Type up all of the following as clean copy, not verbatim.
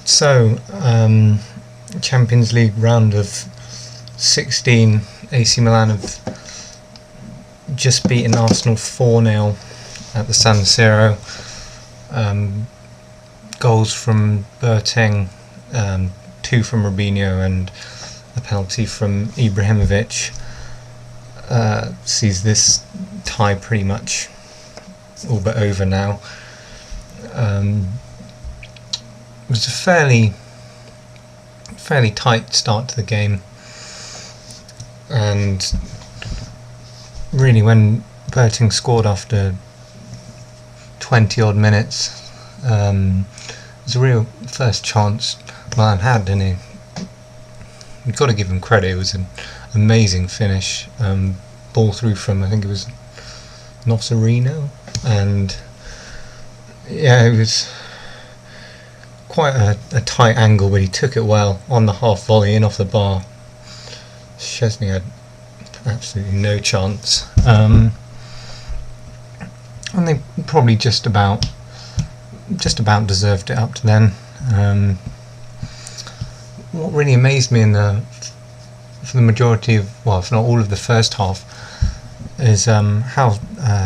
So, Champions League round of 16, AC Milan have just beaten Arsenal 4-0 at the San Siro. Goals from Boateng, 2 from Robinho and a penalty from Ibrahimovic sees this tie pretty much all but over now. It was a fairly tight start to the game, and really when Boateng scored after 20 odd minutes, it was a real first chance Milan had, and you've got to give him credit. It was an amazing finish, ball through from, I think it was Nosserino, and yeah, it was quite a tight angle, but he took it well on the half volley in off the bar. Szczesny had absolutely no chance, and they probably just about deserved it up to then. What really amazed me for the majority of, well, if not all of the first half, is how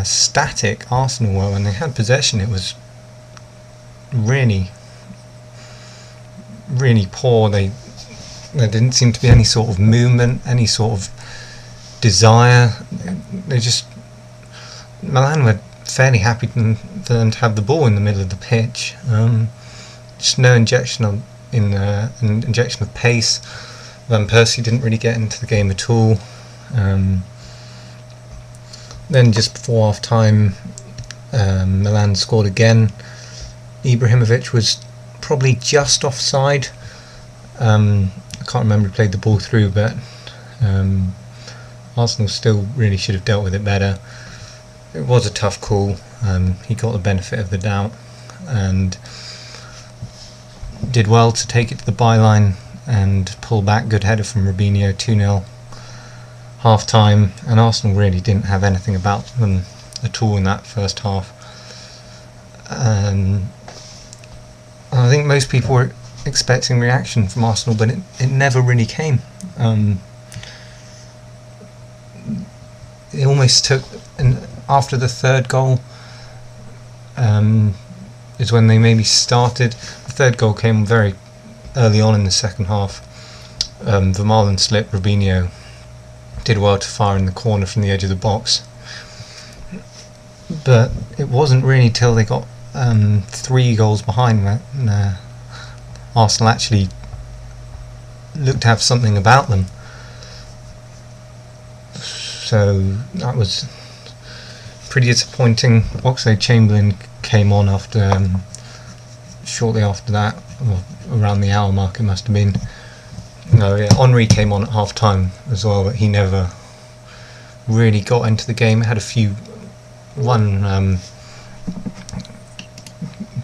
static Arsenal were when they had possession. It was really poor. There didn't seem to be any sort of movement, any sort of desire. Milan were fairly happy for them to have the ball in the middle of the pitch. Just no injection of pace. Van Persie didn't really get into the game at all. Then just before half time, Milan scored again. Ibrahimovic was probably just offside. I can't remember who played the ball through, but Arsenal still really should have dealt with it better. It was a tough call. He got the benefit of the doubt and did well to take it to the byline and pull back. Good header from Robinho, 2-0 half time, and Arsenal really didn't have anything about them at all in that first half. I think most people were expecting reaction from Arsenal, but it never really came. It almost took, and after the third goal is when they maybe started. The third goal came very early on in the second half. Vermaelen slipped, Robinho did well to fire in the corner from the edge of the box, but it wasn't really till they got 3 goals behind that Arsenal actually looked to have something about them. So that was pretty disappointing. Oxlade-Chamberlain came on after shortly after that, or around the hour mark it must have been. No, yeah, Henry came on at half time as well, but he never really got into the game. It had one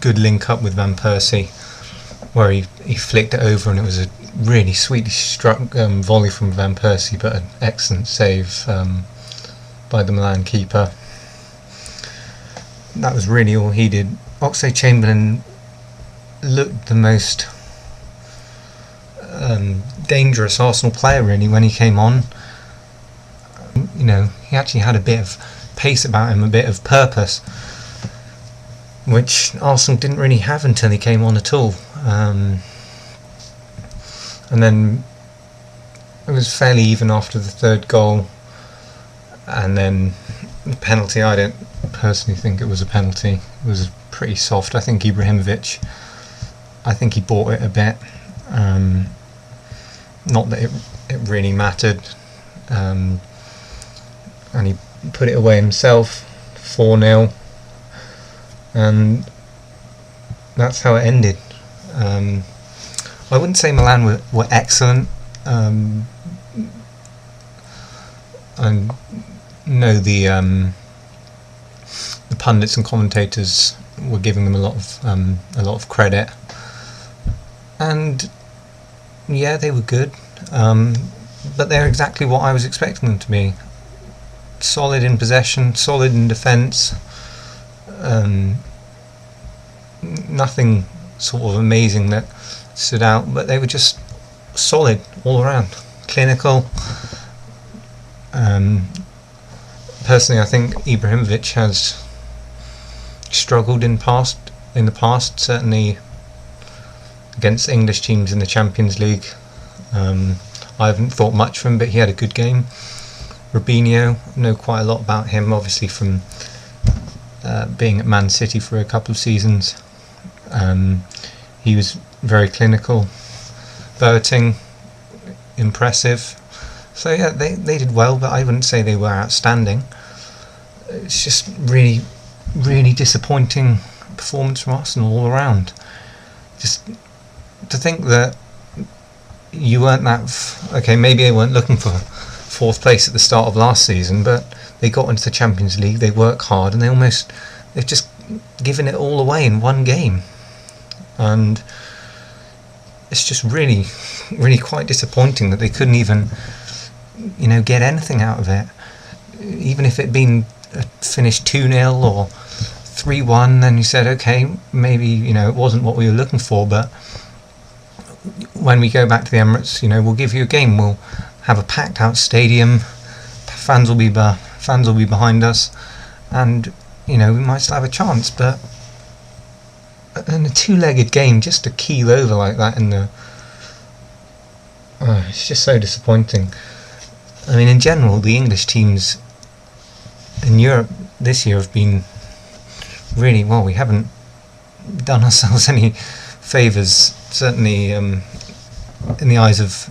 good link up with Van Persie where he flicked it over, and it was a really sweetly struck volley from Van Persie, but an excellent save by the Milan keeper. That was really all he did. Oxlade-Chamberlain looked the most dangerous Arsenal player really when he came on. You know, he actually had a bit of pace about him, a bit of purpose, which Arsenal didn't really have until he came on at all. And then it was fairly even after the third goal, and then the penalty. I don't personally think it was a penalty. It was pretty soft. I think Ibrahimovic, he bought it a bit. Not that it really mattered, and he put it away himself, 4-0, and that's how it ended. I wouldn't say Milan were excellent. I know the pundits and commentators were giving them a lot of credit, and yeah, they were good, but they're exactly what I was expecting them to be. Solid in possession, solid in defence, nothing sort of amazing that stood out, but they were just solid all around, clinical. Personally, I think Ibrahimovic has struggled in the past, certainly against English teams in the Champions League. I haven't thought much from him, but he had a good game. Robinho, know quite a lot about him, obviously from being at Man City for a couple of seasons. He was very clinical. Boateng, impressive. So yeah, they did well, but I wouldn't say they were outstanding. It's just really, really disappointing performance from Arsenal all around. Just to think that you weren't that okay, maybe they weren't looking for 4th place at the start of last season, but they got into the Champions League, they work hard, and they've just given it all away in one game. And it's just really, really quite disappointing that they couldn't even, get anything out of it. Even if it'd been finished 2-0 or 3-1, then you said, okay, maybe, it wasn't what we were looking for, but when we go back to the Emirates, we'll give you a game. We'll have a packed out stadium, fans will be behind us, and we might still have a chance. But in a 2-legged game, just to keel over like that it's just so disappointing. I mean, in general, the English teams in Europe this year have been really well. We haven't done ourselves any favours, certainly in the eyes of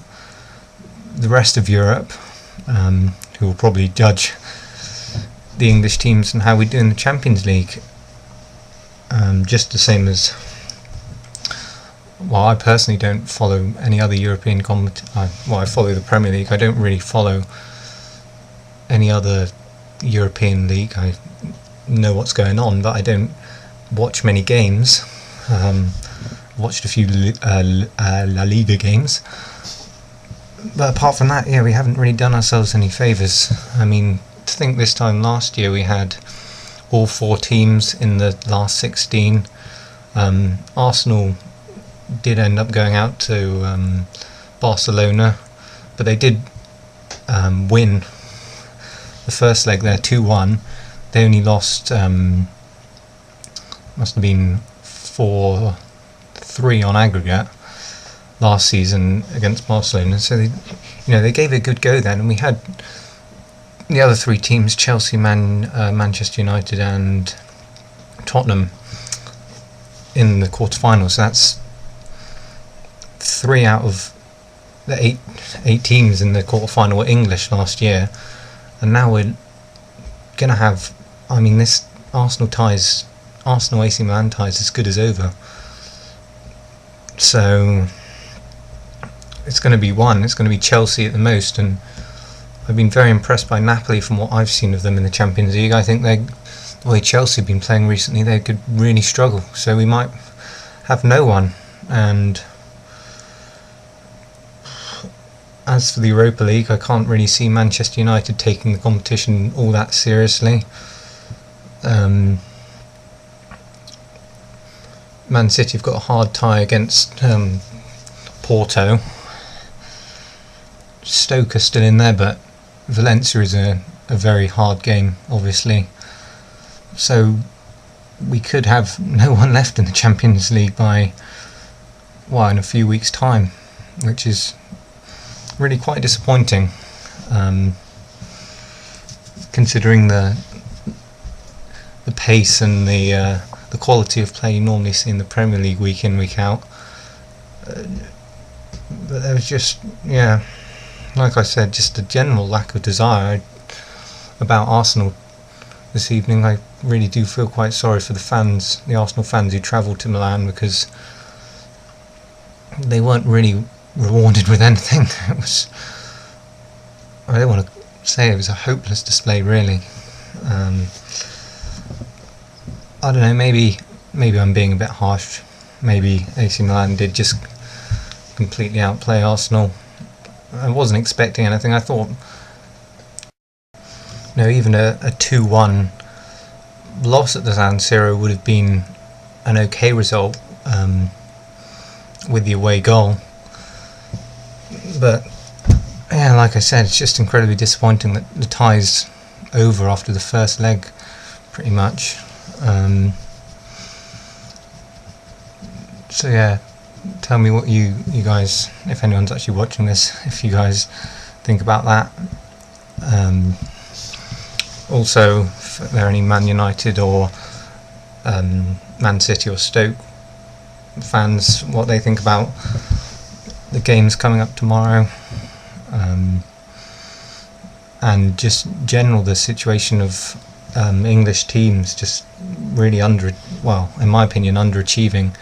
the rest of Europe, who will probably judge the English teams and how we do in the Champions League. Just the same as, I personally don't follow any other European I follow the Premier League. I don't really follow any other European league. I know what's going on, but I don't watch many games. Watched a few La Liga games, but apart from that, we haven't really done ourselves any favours. I mean, to think this time last year we had all 4 teams in the last 16. Arsenal did end up going out to Barcelona, but they did win the first leg there 2-1. They only lost, must have been 4-3 on aggregate last season against Barcelona. So they gave it a good go then, and we had the other 3 teams, Chelsea, Manchester United and Tottenham, in the quarterfinals. So that's 3 out of the 8 teams in the quarterfinal were English last year, and now we're going to have, this Arsenal AC Milan tie is as good as over. So it's going to be it's going to be Chelsea at the most, and I've been very impressed by Napoli from what I've seen of them in the Champions League. I think the way Chelsea have been playing recently, they could really struggle, so we might have no one. And as for the Europa League, I can't really see Manchester United taking the competition all that seriously. Man City have got a hard tie against Porto. Stoke are still in there, but Valencia is a very hard game, obviously. So we could have no one left in the Champions League by, in a few weeks' time, which is really quite disappointing, considering the pace and the quality of play you normally see in the Premier League week in, week out. But there was just, like I said, just a general lack of desire about Arsenal this evening. I really do feel quite sorry for the Arsenal fans who travelled to Milan, because they weren't really rewarded with anything. I don't want to say it was a hopeless display, really. I don't know, maybe I'm being a bit harsh. Maybe AC Milan did just completely outplay Arsenal. I wasn't expecting anything. I thought, even a 2-1 loss at the San Siro would have been an okay result, with the away goal. But yeah, like I said, it's just incredibly disappointing that the tie's over after the first leg, pretty much. So yeah, tell me what you guys, if anyone's actually watching this, if you guys think about that. Also, if there are any Man United or Man City or Stoke fans, what they think about the games coming up tomorrow, and just general the situation of English teams just really in my opinion, underachieving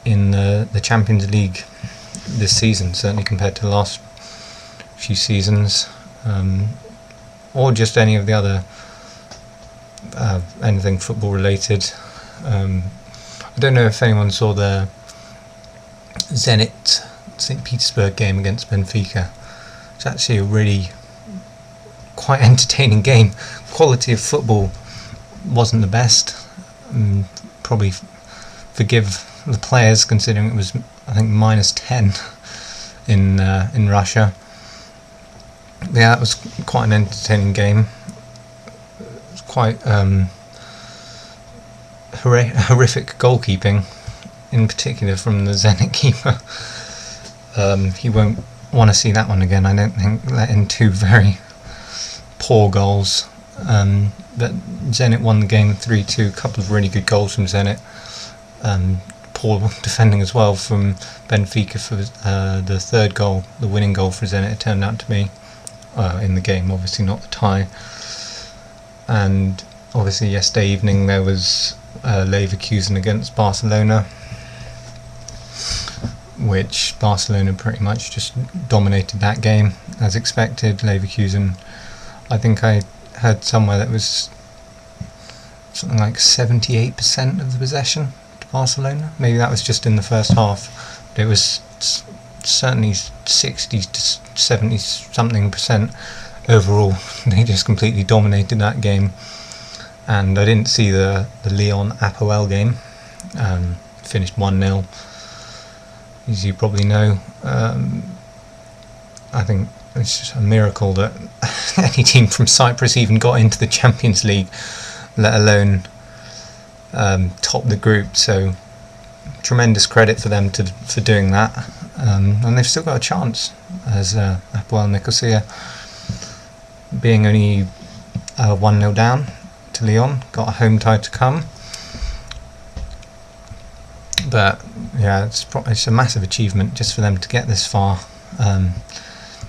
in the Champions League this season, certainly compared to the last few seasons, or just any of the other anything football related. I don't know if anyone saw the Zenit St. Petersburg game against Benfica. It's actually a really quite entertaining game. Quality of football wasn't the best. Probably forgive the players, considering it was, I think, -10 in Russia. But yeah, that was quite an entertaining game. It was quite horrific goalkeeping, in particular from the Zenit keeper. He won't want to see that one again, I don't think. Let in 2 very poor goals. But Zenit won the game 3-2. A couple of really good goals from Zenit. Poor defending as well from Benfica for the third goal, the winning goal for Zenit, it turned out to be in the game, obviously not the tie. And obviously yesterday evening there was Leverkusen against Barcelona, which Barcelona pretty much just dominated that game as expected. Leverkusen, I think I heard somewhere that was something like 78% of the possession to Barcelona. Maybe that was just in the first half, but it was certainly 60 to 70 something percent overall. They just completely dominated that game. And I didn't see the Lyon Apoel game. Finished 1-0, as you probably know. I think it's just a miracle that any team from Cyprus even got into the Champions League, let alone top the group. So tremendous credit for them for doing that. And they've still got a chance, as Apoel Nicosia, being only 1-0 down to Lyon, got a home tie to come. But yeah, it's a massive achievement just for them to get this far.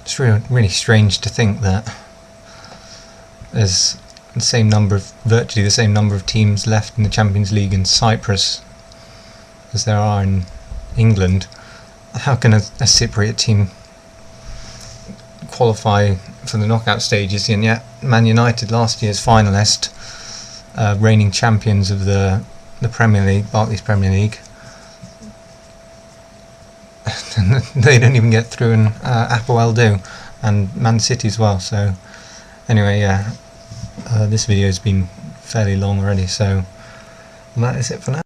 It's really strange to think that there's virtually the same number of teams left in the Champions League in Cyprus as there are in England. How can a Cypriot team qualify for the knockout stages? And yet Man United, last year's finalist, reigning champions of the Premier League, Barclays Premier League, they don't even get through, and Apoel do, and Man City as well. So anyway, yeah, this video has been fairly long already, so that is it for now.